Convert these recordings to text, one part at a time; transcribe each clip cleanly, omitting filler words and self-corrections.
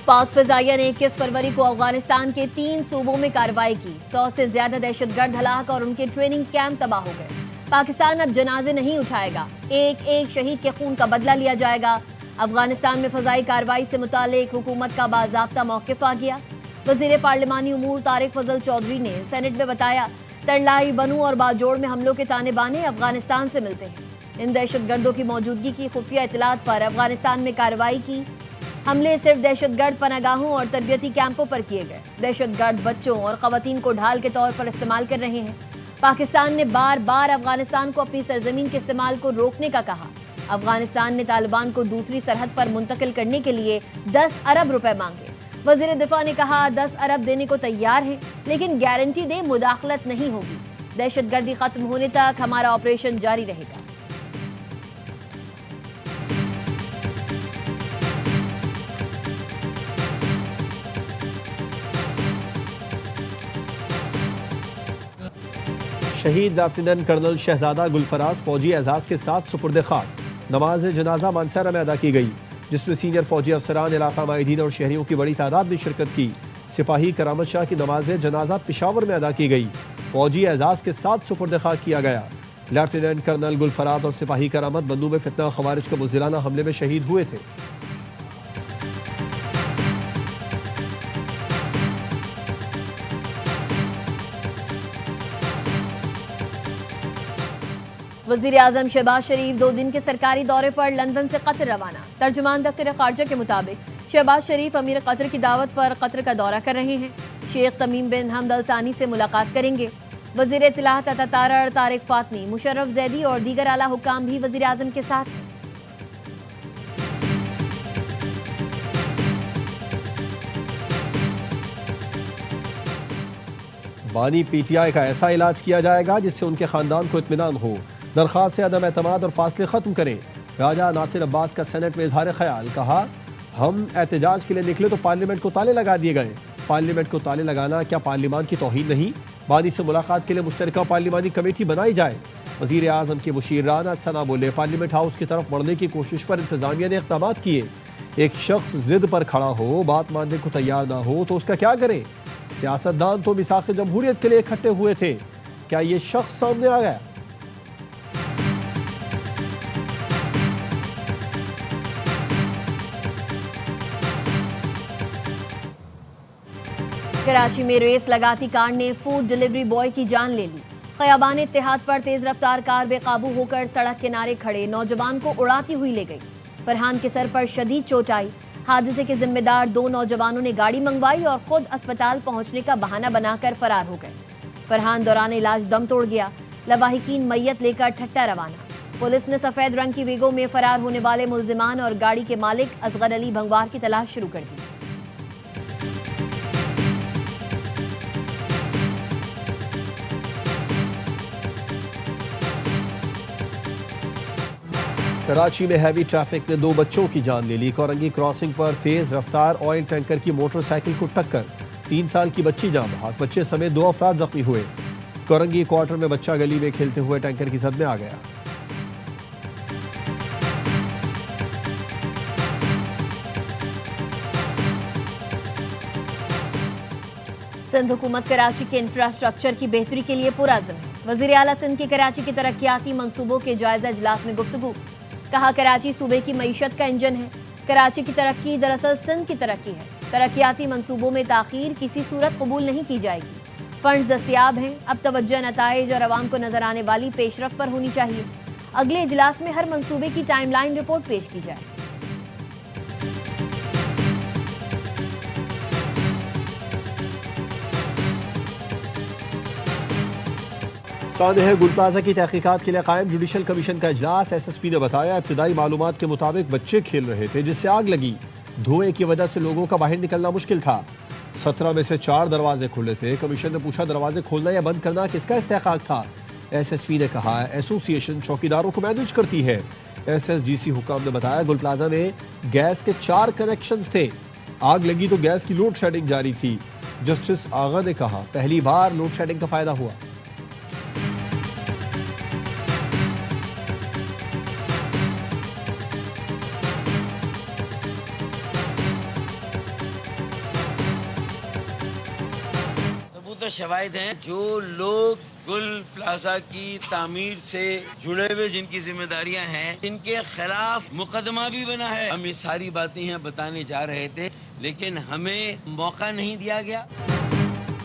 पाक फिजाइया ने 21 फरवरी को अफगानिस्तान के 3 सूबों में कार्रवाई की। 100 से ज्यादा दहशतगर्द हलाक और उनके ट्रेनिंग कैंप तबाह हो गए। पाकिस्तान अब जनाजे नहीं उठाएगा, एक एक शहीद के खून का बदला लिया जाएगा। अफगानिस्तान में फजाई कार्रवाई से मुतालिक हुकूमत का बाज़ाब्ता मौक़िफ़ आ गया। वज़ीर पार्लिमानी उमूर तारिक फजल चौधरी ने सेनेट में बताया, तरलाई, बनू और बाजोड़ में हमलों के ताने बाने अफगानिस्तान से मिलते हैं। इन दहशतगर्दों की मौजूदगी की खुफिया इतलात पर अफगानिस्तान में कार्रवाई की। हमले सिर्फ दहशतगर्द पनागाहों और तरबियती कैंपों पर किए गए। दहशतगर्द बच्चों और खवातीन को ढाल के तौर पर इस्तेमाल कर रहे हैं। पाकिस्तान ने बार बार अफगानिस्तान को अपनी सरजमीन के इस्तेमाल को रोकने का कहा। अफगानिस्तान ने तालिबान को दूसरी सरहद पर मुंतकिल करने के लिए 10 अरब रुपए मांगे। वजीर दिफा ने कहा, 10 अरब देने को तैयार हैं, लेकिन गारंटी दे मुदाखलत नहीं होगी। दहशतगर्दी खत्म होने तक हमारा ऑपरेशन जारी रहेगा। शहीद लेफ्टिनेंट कर्नल शहजादा गुलफराज फौजी एजाज के साथ सुपुर्द खाक। नमाज जनाजा मानसरा में अदा की गई, जिसमें सीनियर फौजी अफसरान, इलाका माहिदीन और शहरियों की बड़ी तादाद ने शिरकत की। सिपाही करामत शाह की नमाज जनाजा पिशावर में अदा की गई। फौजी एजाज के साथ सुपुर्द खाक किया गया। लेफ्टिनेंट कर्नल गुलफराज और सिपाही करामत बंदू में फितना खवारिज के बुज़दिलाना हमले में शहीद हुए थे। वज़ीर आज़म शहबाज शरीफ 2 दिन के सरकारी दौरे पर लंदन से कतर रवाना। तर्जुमान दफ्तर खारजा के मुताबिक शहबाज शरीफ अमीर कतर की दावत पर कतर का दौरा कर रहे हैं। शेख तमीम बिन हमद अल सानी से मुलाकात करेंगे। वज़ीर इत्तलात अता तारिक फातमी, मुशर्रफ जैदी और दीगर आला हुक्काम भी वज़ीर आज़म के साथ हैं। बानी पीटीआई का ऐसा इलाज किया जाएगा जिससे उनके खानदान को इत्मीनान हो। दरख्वास्त से अदम एतमाद और फासले खत्म करें। राजा नासिर अब्बास का सेनेट में इजहार ख्याल, कहा, हम एहतजाज के लिए निकले तो पार्लियामेंट को ताले लगा दिए गए। पार्लियामेंट को ताले लगाना क्या पार्लियामान की तौहीन नहीं? बानी से मुलाकात के लिए मुश्तरका पार्लिमानी कमेटी बनाई जाए। वज़ीर आज़म के मुशीर राना सना बोले, पार्लियामेंट हाउस की तरफ बढ़ने की कोशिश पर इंतजामिया ने इक़दाम किए। एक शख्स जिद पर खड़ा हो, बात मानने को तैयार ना हो तो उसका क्या करें? सियासतदान तो मिसाक़ जमहूरियत के लिए इकट्ठे हुए थे, क्या ये शख्स सामने आ गया? कराची में रेस लगाती कार ने फूड डिलीवरी बॉय की जान ले ली। खयाबान इत्तेहाद पर तेज रफ्तार कार बेकाबू होकर सड़क किनारे खड़े नौजवान को उड़ाती हुई ले गई। फरहान के सर पर शदीद चोट आई। हादसे के जिम्मेदार 2 नौजवानों ने गाड़ी मंगवाई और खुद अस्पताल पहुंचने का बहाना बनाकर फरार हो गए। फरहान दौरान इलाज दम तोड़ गया। लवाहिकीन मैयत लेकर ठट्टा रवाना। पुलिस ने सफेद रंग की वीगो में फरार होने वाले मुल्जिमान और गाड़ी के मालिक असगर अली भंगवार की तलाश शुरू कर दी। कराची में हैवी ट्रैफिक ने 2 बच्चों की जान ले ली। कोरंगी क्रॉसिंग पर तेज रफ्तार ऑयल टैंकर की मोटरसाइकिल को टक्कर, 3 साल की बच्ची जान बहक, बच्चे समेत 2 अफराद जख्मी हुए। कोरंगी क्वार्टर में बच्चा गली में खेलते हुए टैंकर की जद में आ गया। सिंध हुकूमत कराची के इंफ्रास्ट्रक्चर की बेहतरी के लिए पुरअज़्म है। वज़ीर आला सिंध की कराची के तरक्याती मंसूबों के जायजा इजलास में गुफ्तगू। कहा, कराची सूबे की मईशत का इंजन है। कराची की तरक्की दरअसल सिंध की तरक्की है। तरक्याती मंसूबों में ताख़ीर किसी सूरत कबूल नहीं की जाएगी। फंड्स दस्तियाब हैं, अब तवज्जो नताइज और अवाम को नजर आने वाली पेशरफ पर होनी चाहिए। अगले इजलास में हर मंसूबे की टाइमलाइन रिपोर्ट पेश की जाए। सानह गुल प्लाजा की तहकीकात के लिए कायम जुडिशल कमीशन का इजलास। SSP ने बताया, इब्तिदाई मालूमात के मुताबिक बच्चे खेल रहे थे जिससे आग लगी। धुएं की वजह से लोगों का बाहर निकलना मुश्किल था। 17 में से 4 दरवाजे खुले थे। कमीशन ने पूछा, दरवाजे खोलना या बंद करना किसका इस्तेहकाक था? SSP ने कहा, एसोसिएशन चौकीदारों को मैनेज करती है। SSGC हुक्काम ने बताया, गुल प्लाजा में गैस के 4 कनेक्शन थे। आग लगी तो गैस की लोड शेडिंग जारी थी। जस्टिस आगा ने कहा, पहली बार लोड शेडिंग का फायदा हुआ। तो शवाहिद हैं। जो लोग गुल प्लाजा की तामीर से जुड़े हुए जिनकी जिम्मेदारियां हैं, इनके खिलाफ मुकदमा भी बना है। हम ये सारी बातें यहाँ बताने जा रहे थे, लेकिन हमें मौका नहीं दिया गया।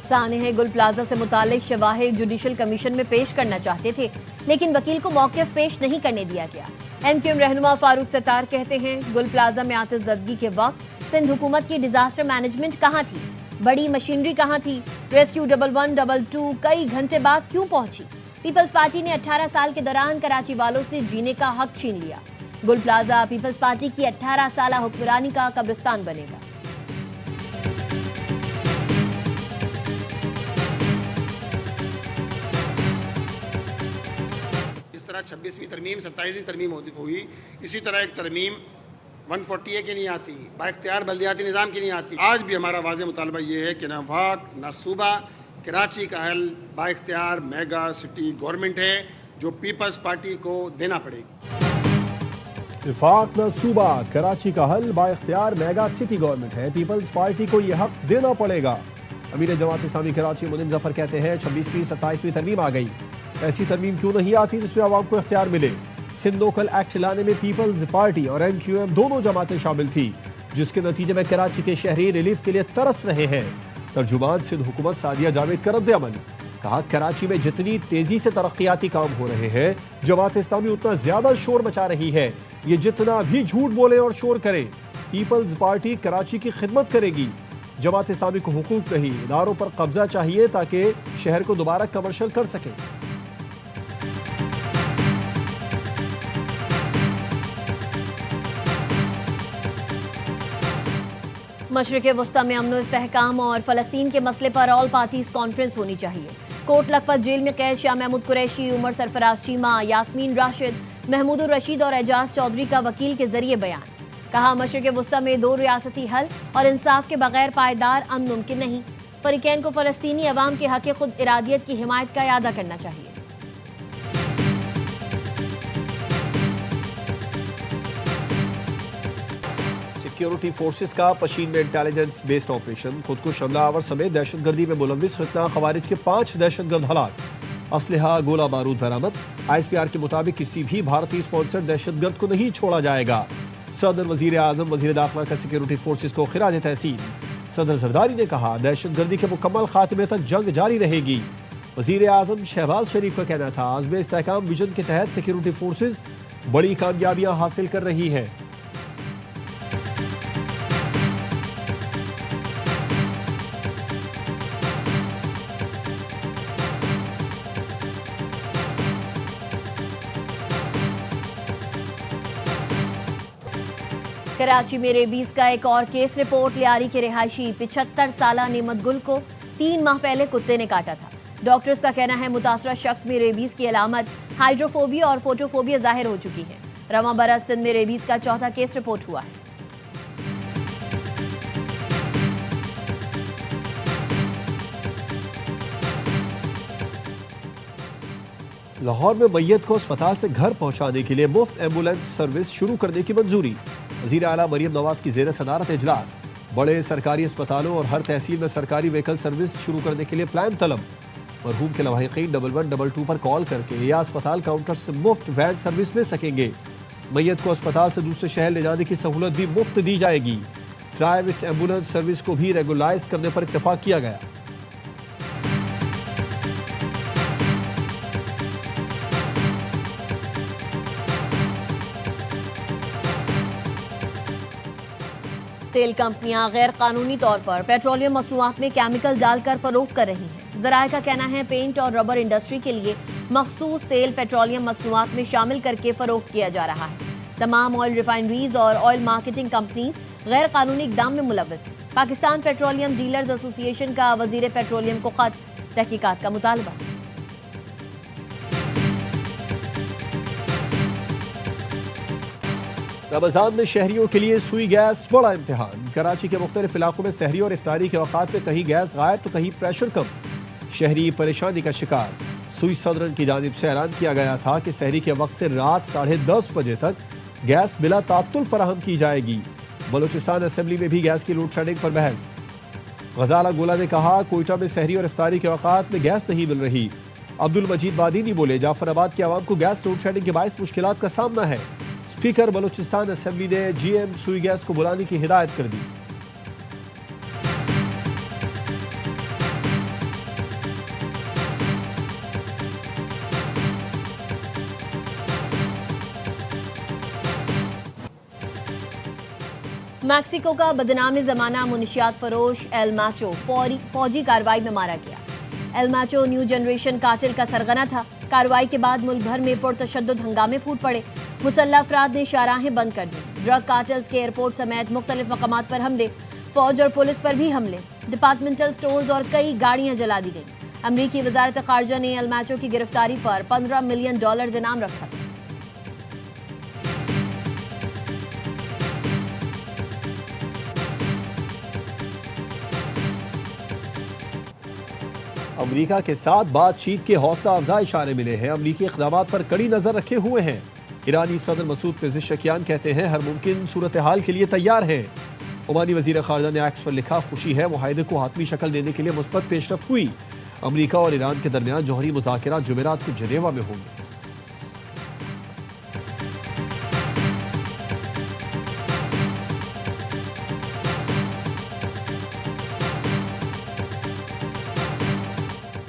सानेह गुल प्लाजा से मुतालिक शवाहिद जुडिशल कमीशन में पेश करना चाहते थे, लेकिन वकील को मौक़िफ़ पेश नहीं करने दिया गया। MQM रहनुमा फारूक सत्तार कहते हैं, गुल प्लाजा में आतिशज़दगी के वक्त सिंध हुकूमत की डिजास्टर मैनेजमेंट कहाँ थी? बड़ी मशीनरी कहाँ थी? रेस्क्यू 1112 कई घंटे बाद क्यों पहुंची? पीपल्स पार्टी ने 18 साल के दौरान कराची वालों से जीने का हक छीन लिया। गुल प्लाजा पीपल्स पार्टी की 18 साला हुक्मरानी का कब्रिस्तान बनेगा। इस तरह 26वीं तरमीम 27वीं तरमीम हुई, इसी तरह एक तरमीम 140A की नहीं आती, बाइख्तियार बल्दियाती निज़ाम की नहीं आती। आज भी हमारा वाज़ेह मुतालबा ये है कि ना वफाक ना सूबा, कराची का हल बाइख्तियार मेगा सिटी गवर्नमेंट है जो पीपल्स पार्टी को देना पड़ेगी। वफाक ना सूबा, कराची का हल बाइख्तियार मेगा सिटी गवर्नमेंट है, पीपल्स पार्टी को यह हक देना पड़ेगा। अमीर जमात इस्लामी कराची मुनीम जफर कहते हैं 26वीं 27वीं तरमीम आ गई, ऐसी तरमीम क्यों नहीं आती जिसमें आवाम को इख्तियार मिले? सिंध लोकल एक्ट लाने में पीपल्स पार्टी और MQM दोनों जमातें शामिल थी, जिसके नतीजे में कराची के शहरी रिलीफ के लिए तरस रहे हैं। तर्जुमान सिंध हुकूमत सादिया जावेद का रद्द-ए-अमल, कहा कराची में जितनी तेजी से तरक्याती काम हो रहे हैं, जमात इस्लामी उतना ज्यादा शोर मचा रही है। ये जितना भी झूठ बोले और शोर करे, पीपल्स पार्टी कराची की खिदमत करेगी। जमात इस्लामी को हुकूक नहीं, इदारों पर कब्जा चाहिए ताकि शहर को दोबारा कमर्शियल कर सके। मशरिक़ वस्ता में अमन इस्तेहकाम और फ़लस्तीन के मसले पर ऑल पार्टीज कॉन्फ्रेंस होनी चाहिए। कोट लखपत जेल में कैद शाह महमूद कुरैशी, उमर सरफराज चीमा, यास्मीन राशिद, महमूदुर रशीद और एजाज चौधरी का वकील के जरिए बयान। कहा मशरिक़ वस्ता में 2 रियासती हल और इंसाफ के बगैर पायदार अमन मुमकिन नहीं। फरीकैन को फ़लस्तीनी अवाम के हक़ खुद इरादियत की हिमायत का इरादा करना चाहिए। सिक्योरिटी फोर्सेस का पशीन में इंटेलिजेंस बेस्ड ऑपरेशन, खुदकुश हमलावर समेत दहशतगर्दी में मुलव्विस फितना खवारिज के 5 दहशतगर्द हलाक, असलहा गोला बारूद बरामद। ISPR के मुताबिक किसी भी भारतीय स्पॉन्सर्ड दहशतगर्द को नहीं छोड़ा जाएगा। सदर वजीर आजम वजीर दाखिला का सिक्योरिटी फोर्सेस को खिराज तहसीन। सदर जरदारी ने कहा दहशतगर्दी के मुकम्मल खात्मे तक जंग जारी रहेगी। वजीर आजम शहबाज शरीफ का कहना था आज़म इस्तेहकाम विजन के तहत सिक्योरिटी फोर्सेस बड़ी कामयाबियां हासिल कर रही है। कराची में रेबीज का एक और केस रिपोर्ट। लियारी के रिहायशी 75 साला नेमत गुल को 3 माह पहले कुत्ते ने काटा था। डॉक्टर्स का कहना है मुतासरा शख्स में रेबीज की अलामत हाइड्रोफोबिया और फोटोफोबिया जाहिर हो चुकी है। रवां बरस सिंध में रेबीज का 4था केस रिपोर्ट हुआ है। लाहौर में मैयत को अस्पताल से घर पहुंचाने के लिए मुफ्त एम्बुलेंस सर्विस शुरू करने की मंजूरी। वज़ीर आला मरियम नवाज की ज़ेर सदारत इजलास। बड़े सरकारी अस्पतालों और हर तहसील में सरकारी व्हीकल सर्विस शुरू करने के लिए प्लान तलब। मरहूम के लवाहिकीन 1122 पर कॉल करके या अस्पताल काउंटर से मुफ्त वैन सर्विस ले सकेंगे। मैयत को अस्पताल से दूसरे शहर ले जाने की सहूलत भी मुफ्त दी जाएगी। प्राइवेट एम्बुलेंस सर्विस को भी रेगुलाइज करने पर इत्तेफाक किया गया। तेल कंपनियां गैर कानूनी तौर पर पेट्रोलियम मसनूआत में केमिकल डालकर फरोख्त कर रही हैं। ज़राए का कहना है पेंट और रबर इंडस्ट्री के लिए मखसूस तेल पेट्रोलियम मसनूआत में शामिल करके फरोख्त किया जा रहा है। तमाम ऑयल रिफाइनरीज और ऑयल मार्केटिंग कंपनीज गैर कानूनी इकदाम में मुलव्वस हैं। पाकिस्तान पेट्रोलियम डीलर्स एसोसिएशन का वजीर पेट्रोलियम को खत, तहकीकात का मुतालबा। रमजान में शहरियों के लिए सुई गैस बड़ा इम्तिहान। कराची के मुख्तलिफ इलाकों में सहरी और इफ्तारी के औकात में कहीं गैस गायब तो कहीं प्रेशर कम। शहरी परेशानी का शिकार। सुई सदरन की जानिब से ऐलान किया गया था कि सहरी के वक्त से रात 10:30 बजे तक गैस बिला तात्तुल फराहम की जाएगी। बलोचिस्तान असेंबली में भी गैस की लोड शेडिंग पर बहस। गजाला गोला ने कहा, कोयटा में सहरी और इफ्तारी के औकात में गैस नहीं मिल रही। अब्दुल मजीद बादीनी बोले, जाफराबाद के आवाम को गैस लोड शेडिंग के बायस मुश्किलात का सामना है। स्पीकर बलूचिस्तान असेंबली ने GM सुई गैस को बुलाने की हिदायत कर दी। मैक्सिको का बदनाम जमाना मुनशियात फरोश एल मैचो फौजी कार्रवाई में मारा गया। एल मैचो न्यू जनरेशन कातिल का सरगना था। कार्रवाई के बाद मुल्क भर में पुरतशद्दुद हंगामे फूट पड़े। मुसल्लह अफराद ने शाहराहें बंद कर दी। ड्रग कार्टल्स के एयरपोर्ट समेत मुख्तलिफ मकामात पर हमले, फौज और पुलिस पर भी हमले, डिपार्टमेंटल स्टोर्स और कई गाड़ियां जला दी गई। अमरीकी वजारत खारजा ने एल मैचो की गिरफ्तारी पर $15 मिलियन इनाम रखा था। अमरीका के साथ बातचीत के हौसला अफजा इशारे मिले हैं। अमरीकी इक़दामात पर कड़ी नजर रखे हुए हैं। ईरानी सदर मसूद पेज़ेशकियान कहते हैं, हर मुमकिन सूरत हाल के लिए तैयार हैं। ओमानी वज़ीर खारजा ने एक्स पर लिखा, खुशी है मुआहदे को हातमी शक्ल देने के लिए मुस्बत पेशरफ हुई। अमरीका और ईरान के दरमियान जौहरी मुज़ाकरात जुमेरात को जनेवा में होंगे।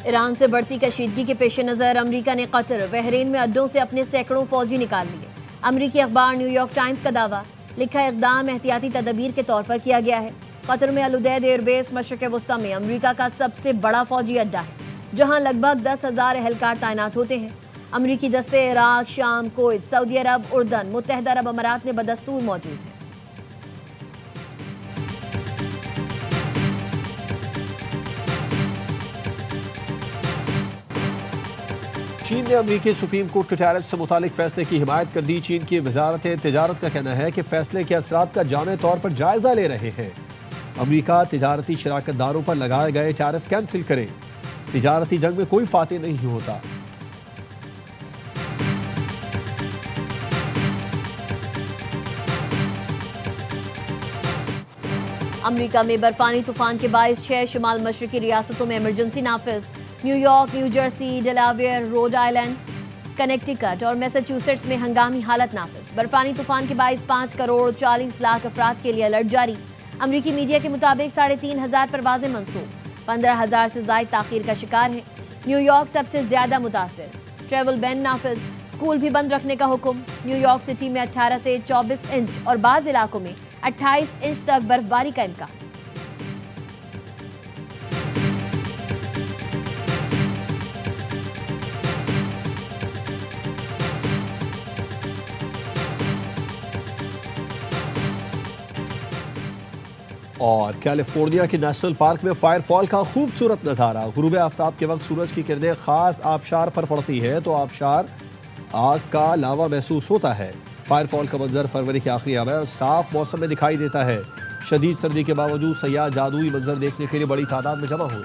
ईरान से बढ़ती कशीदगी के पेश नज़र अमरीका ने कतर, बहरीन में अड्डों से अपने सैकड़ों फौजी निकाल लिए। अमरीकी अखबार न्यूयॉर्क टाइम्स का दावा, लिखा इक़दाम एहतियाती तदबीर के तौर पर किया गया है। कतर में अल उदैद एयरबेस मशरक़ वस्ता में अमरीका का सबसे बड़ा फौजी अड्डा है, जहाँ लगभग 10,000 एहलकार तैनात होते हैं। अमरीकी दस्ते इराक, शाम, कुवैत, सऊदी अरब, उर्दन, मुत्तहिदा अरब अमारात में बदस्तूर मौजूद हैं। चीन ने अमरीकी सुप्रीम कोर्ट के टैरिफ से मुतालिक फैसले की हिमायत कर दी। चीन की वजारत तिजारत का कहना है कि फैसले के असरात का जामे तौर पर जायजा ले रहे हैं। अमरीका तिजारती शराकतदारों पर लगाए गए टैरिफ कैंसिल करे। तिजारती जंग में कोई फातेह नहीं होता। अमरीका में बर्फानी तूफान के बायस 6 शुमाल मशरकी रियासतों में इमरजेंसी नाफिज। New York, New Jersey, Delaware, Rhode Island, Connecticut और मैसाचुसेट्स में हंगामी हालत नाफिज। बर्फानी तूफान के बायस 5 करोड़ 40 लाख अफराद के लिए अलर्ट जारी। अमरीकी मीडिया के मुताबिक 3,500 परवाजें मंसूब, 15,000 से ज़ायद ताख़ीर का शिकार हैं। न्यूयॉर्क सबसे ज्यादा मुतासिर, ट्रैवल बैन नाफिज, स्कूल भी बंद रखने का हुक्म। न्यूयॉर्क सिटी में 18 से 24 इंच और बाज़ इलाकों में 28 इंच तक बर्फबारी का इम्कान। और कैलिफोर्निया के नेशनल पार्क में फायरफॉल का खूबसूरत नज़ारा। गुरूब आफ्ताब के वक्त सूरज की किरणें खास आबशार पर पड़ती है तो आबशार आग का लावा महसूस होता है। फायरफॉल का मंजर फरवरी के आखिरी हवा साफ मौसम में दिखाई देता है। शदीद सर्दी के बावजूद सयाह जादुई मंजर देखने के लिए बड़ी तादाद में जमा हुए।